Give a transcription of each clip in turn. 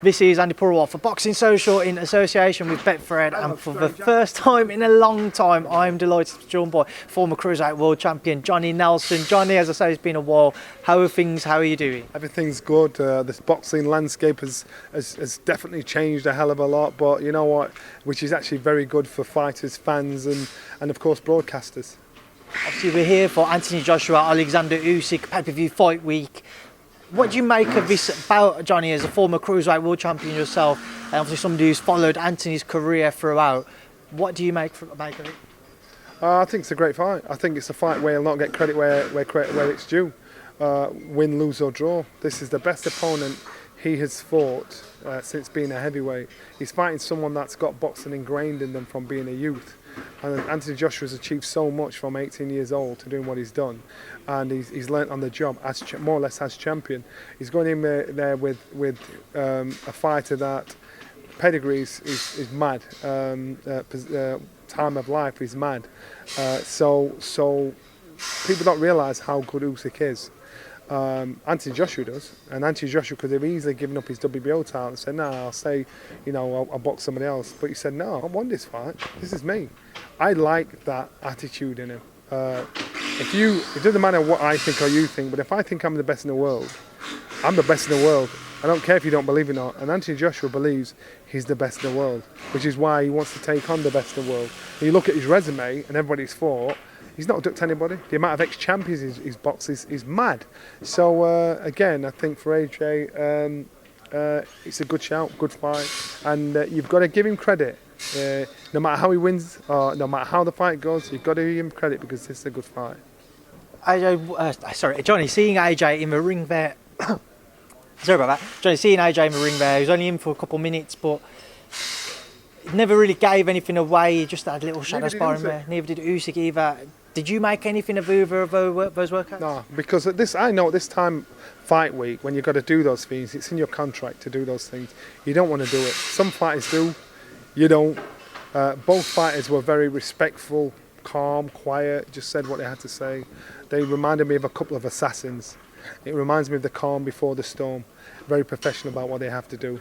This is Andi Purewal for Boxing Social in association with Betfred, and for the first time in a long time, I'm delighted to be joined by former cruiserweight world champion Johnny Nelson. Johnny, as I say, it's been a while. How are things? How are you doing? Everything's good. This boxing landscape has definitely changed a hell of a lot, but you know what? Which is actually very good for fighters, fans, and of course broadcasters. Obviously, we're here for Anthony Joshua, Oleksandr Usyk pay-per-view fight week. What do you make of this bout, Johnny, as a former cruiserweight world champion yourself, and obviously somebody who's followed Anthony's career throughout? What do you make of it? I think it's a great fight. I think it's a fight where he'll not get credit where it's due. Win, lose or draw. This is the best opponent he has fought since being a heavyweight. He's fighting someone that's got boxing ingrained in them from being a youth. And Anthony Joshua's achieved so much from 18 years old to doing what he's done, and he's learnt on the job as more or less as champion. He's going in there with a fighter that pedigree is mad. Time of life is mad. So people don't realise how good Usyk is. Anthony Joshua does, and Anthony Joshua could have easily given up his WBO title and said, "No, I'll say, I'll box somebody else." But he said, "No, I won this fight. This is me." I like that attitude in him. It doesn't matter what I think or you think, but if I think I'm the best in the world, I'm the best in the world. I don't care if you don't believe it or not. And Anthony Joshua believes he's the best in the world, which is why he wants to take on the best in the world. And you look at his resume and everybody he's fought. He's not ducked anybody. The amount of ex-champions he's boxed is mad. So again, I think for AJ, it's a good shout, good fight, and you've got to give him credit. No matter how he wins, or no matter how the fight goes, you've got to give him credit because this is a good fight. Johnny, seeing AJ in the ring there. Sorry about that. Johnny, seeing AJ in the ring there, he was only in for a couple of minutes, but he never really gave anything away. He just had a little shadow sparring there. Neither did Usyk either. Did you make anything of either of those workouts? No, because I know at this time, fight week, when you've got to do those things, it's in your contract to do those things. You don't want to do it. Some fighters do, you don't. Both fighters were very respectful, calm, quiet, just said what they had to say. They reminded me of a couple of assassins. It reminds me of the calm before the storm. Very professional about what they have to do.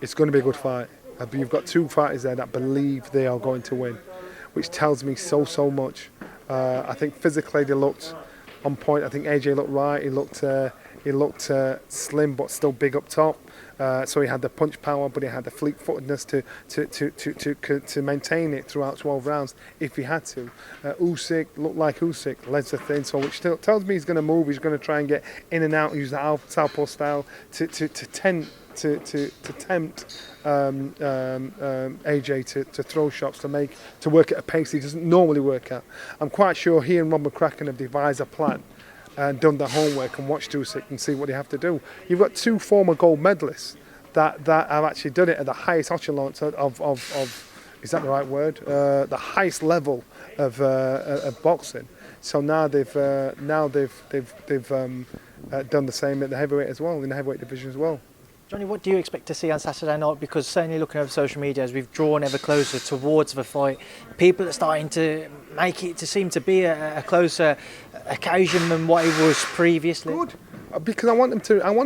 It's going to be a good fight. You've got two fighters there that believe they are going to win, which tells me so much. I think physically they looked on point. I think AJ looked right. He looked slim but still big up top. So he had the punch power, but he had the fleet-footedness to maintain it throughout 12 rounds if he had to. Usyk looked like Usyk, legs are thin, so which still tells me he's going to move. He's going to try and get in and out, use the southpaw style to tempt AJ to throw shots to work at a pace he doesn't normally work at. I'm quite sure he and Rob McCracken have devised a plan and done the homework and watched Usyk and see what they have to do. You've got two former gold medalists that have actually done it at the highest echelon of is that the right word? The highest level of boxing. So now they've done the same at the heavyweight as well, in the heavyweight division as well. Johnny, what do you expect to see on Saturday night? Because certainly looking over social media, as we've drawn ever closer towards the fight, people are starting to make it to seem to be a closer occasion than what it was previously. Good, because I want them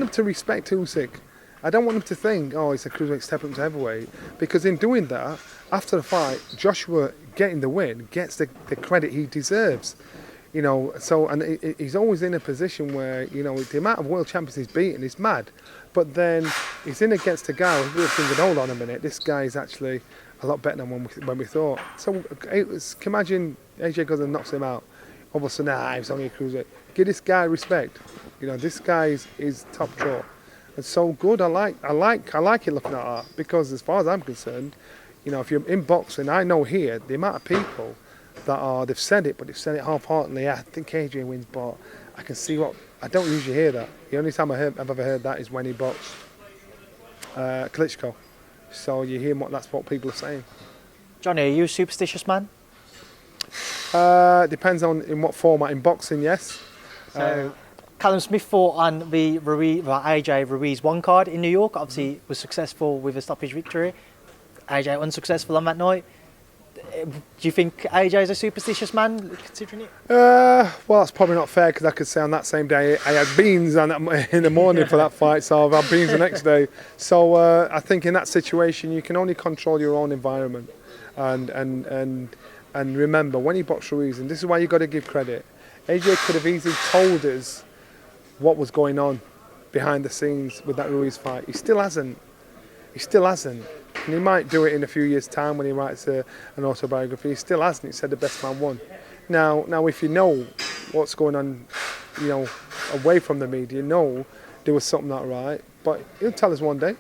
to respect Usyk. I don't want them to think, oh, it's a cruiserweight step up to heavyweight, because in doing that, after the fight, Joshua getting the win gets the credit he deserves. And he's always in a position where, the amount of world champions he's beaten is mad. But then he's in against a guy who's thinking, hold on a minute, this guy is actually a lot better than when we thought. So imagine AJ goes and knocks him out. All of a sudden, he's only a cruiserweight. Give this guy respect. This guy is top draw. And so good. I like it looking at that, because as far as I'm concerned, if you're in boxing, I know here the amount of people they've said it, but they've said it half-heartedly. I think AJ wins, but I can see I don't usually hear that. The only time I've ever heard that is when he boxed Klitschko. So you hear that's what people are saying. Johnny, are you a superstitious man? Depends on in what format. In boxing, yes. So Callum Smith fought on the AJ Ruiz 1 card in New York. Obviously, was successful with a stoppage victory. AJ unsuccessful on that night. Do you think AJ's a superstitious man, considering it? Well, that's probably not fair because I could say on that same day I had beans in the morning for that fight, so I've had beans the next day. So I think in that situation you can only control your own environment, and remember when he boxed Ruiz, and this is why you got to give credit. AJ could have easily told us what was going on behind the scenes with that Ruiz fight. He still hasn't. And he might do it in a few years' time when he writes an autobiography. He still hasn't. He said the best man won. Now, if you know what's going on, away from the media, there was something not right. But he'll tell us one day.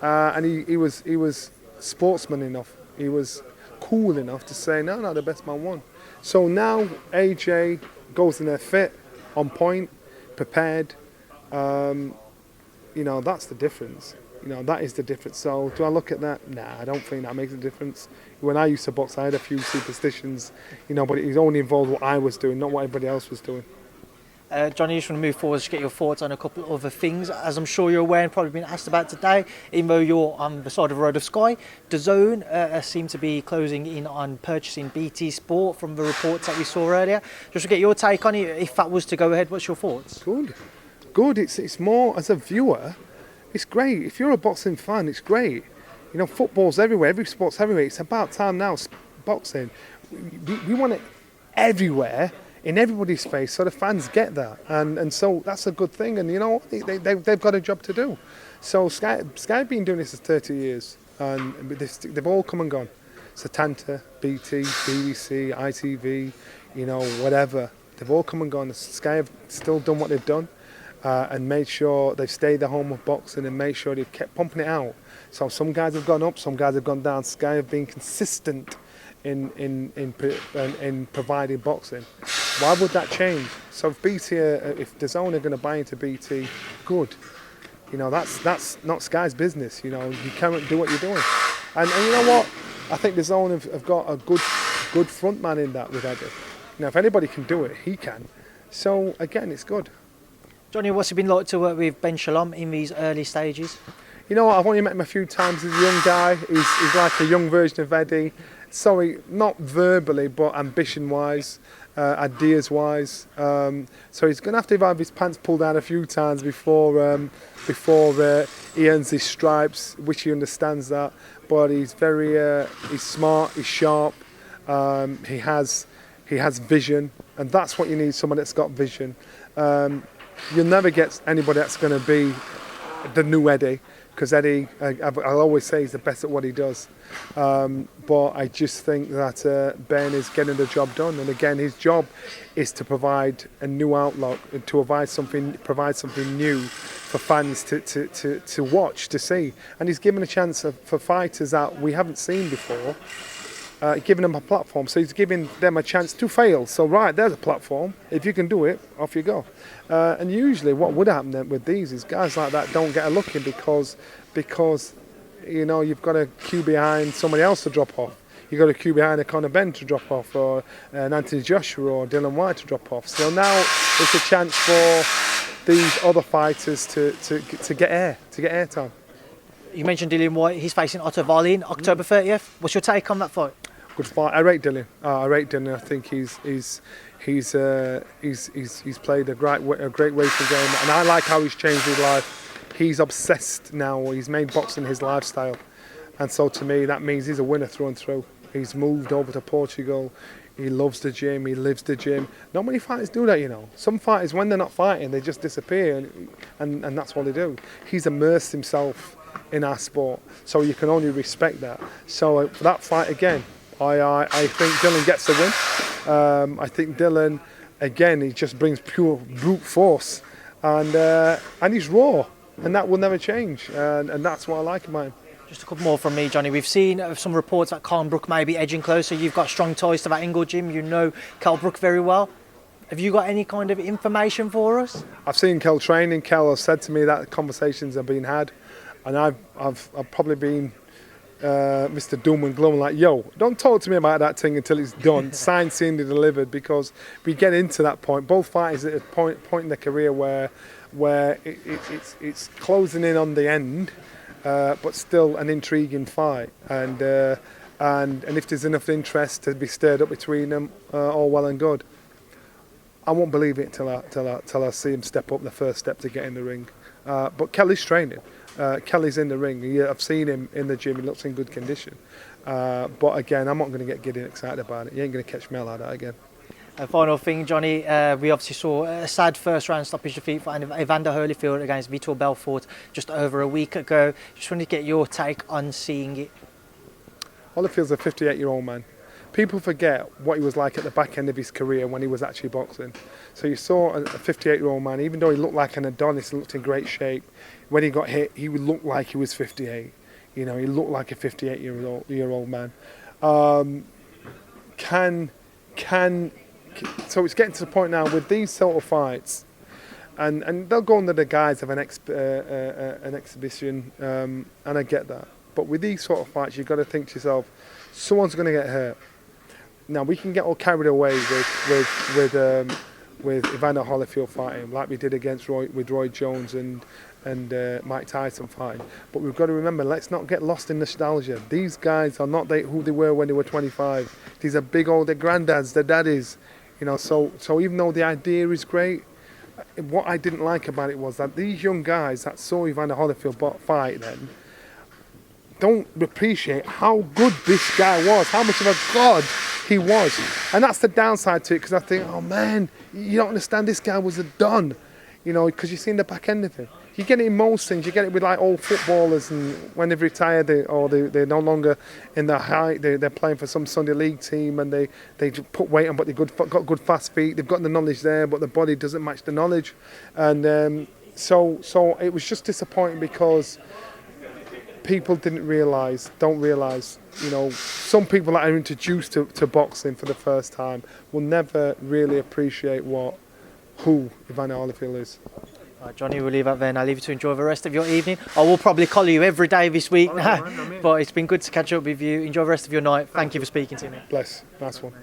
And he was sportsman enough. He was cool enough to say, no, the best man won. So now AJ goes in there fit, on point, prepared. That's the difference. That is the difference. So do I look at that? Nah, I don't think that makes a difference. When I used to box, I had a few superstitions, but it only involved what I was doing, not what everybody else was doing. Johnny, I just want to move forward to get your thoughts on a couple of other things. As I'm sure you're aware and probably been asked about today, even though you're on the side of the road of Sky, DAZN seem to be closing in on purchasing BT Sport from the reports that we saw earlier. Just to get your take on it, if that was to go ahead, what's your thoughts? Good. It's more, as a viewer, it's great. If you're a boxing fan, it's great. Football's everywhere, every sport's everywhere. It's about time now, boxing. We want it everywhere, in everybody's face, so the fans get that. And so that's a good thing. And they've got a job to do. So Sky have been doing this for 30 years. And they've all come and gone. Satanta, BT, BBC, ITV, whatever. They've all come and gone. Sky have still done what they've done. And made sure they've stayed the home of boxing and made sure they've kept pumping it out. So some guys have gone up, some guys have gone down. Sky have been consistent in providing boxing. Why would that change? So if if DAZN are going to buy into BT, good. That's not Sky's business. You can't do what you're doing. And you know what? I think DAZN have got a good front man in that with Eddie. If anybody can do it, he can. So again, it's good. Johnny, what's it been like to work with Ben Shalom in these early stages? I've only met him a few times. He's a young guy. He's like a young version of Eddie. Sorry, not verbally, but ambition-wise, ideas-wise. So he's going to have have his pants pulled down a few times before he earns his stripes, which he understands that. But he's he's smart, he's sharp. He has vision, and that's what you need. Someone that's got vision. You'll never get anybody that's going to be the new Eddie, because Eddie, I'll always say, he's the best at what he does. But I just think that Ben is getting the job done. And again, his job is to provide a new outlook, and to provide something new for fans to watch, to see. And he's given a chance for fighters that we haven't seen before. Giving them a platform, so he's giving them a chance to fail. So there's a platform. If you can do it, off you go. And usually, what would happen then with these is guys like that don't get a look in because you've got a queue behind somebody else to drop off. You've got a queue behind a Conor Ben to drop off, or an Anthony Joshua or Dylan White to drop off. So now it's a chance for these other fighters to get airtime. You mentioned Dylan White. He's facing Otto Wallin October 30th. What's your take on that fight? Good fight. I rate Dylan. I think he's played a great racing game, and I like how he's changed his life. He's obsessed now. He's made boxing his lifestyle, and so to me that means he's a winner through and through. He's moved over to Portugal. He loves the gym. He lives the gym. Not many fighters do that, Some fighters, when they're not fighting, they just disappear, and that's what they do. He's immersed himself in our sport, so you can only respect that. So for that fight again, I think Dylan gets the win. I think Dylan, again, he just brings pure brute force, and he's raw, and that will never change, and that's what I like about him. Just a couple more from me, Johnny. We've seen some reports that Carl Brook may be edging closer. You've got strong ties to that Ingle gym. You know Carl Brook very well. Have you got any kind of information for us? I've seen Kel training. Kel has said to me that conversations have been had, and I've probably been Mr. Doom and Gloom, like, yo, don't talk to me about that thing until it's done, signed, sealed and delivered, because we get into that point. Both fighters at a point in their career where it's closing in on the end, but still an intriguing fight. And and if there's enough interest to be stirred up between them, all well and good. I won't believe it till I see him step up the first step to get in the ring. But Kelly's training. Kelly's in the ring. I've seen him in the gym. He looks in good condition. But again, I'm not going to get giddy and excited about it. You ain't going to catch me like that again. Final thing, Johnny, we obviously saw a sad first round stoppage defeat for Evander Holyfield against Vitor Belfort just over a week ago. Just wanted to get your take on seeing it. Holyfield's a 58-year-old man. People forget what he was like at the back end of his career when he was actually boxing. So you saw a 58-year-old man, even though he looked like an Adonis and looked in great shape, when he got hit, he would look like he was 58. You know, he looked like a 58-year-old man. So it's getting to the point now with these sort of fights, and they'll go under the guise of an exhibition, and I get that. But with these sort of fights, you've got to think to yourself, someone's going to get hurt. Now we can get all carried away with Evander Holyfield fighting, like we did against Roy Jones and Mike Tyson fighting. But we've got to remember, let's not get lost in nostalgia. These guys are not who they were when they were 25. These are big old, their granddads, their daddies. You know, so even though the idea is great, what I didn't like about it was that these young guys that saw Evander Holyfield fight then don't appreciate how good this guy was, how much of a god he was. And that's the downside to it, because I think, oh man, you don't understand, this guy was a don, you know, because you've seen the back end of him. You get it in most things. You get it with like old footballers, and when they've retired, they're no longer in their height. They're playing for some Sunday league team, and they put weight on, but they've got good fast feet. They've got the knowledge there, but the body doesn't match the knowledge. And so it was just disappointing because people don't realise, you know, some people that are introduced to boxing for the first time will never really appreciate who Evander Holyfield is. Right, Johnny, we'll leave that there, and I'll leave you to enjoy the rest of your evening. I will probably call you every day this week, but it's been good to catch up with you. Enjoy the rest of your night. Thank you for speaking to me. Bless. Nice one.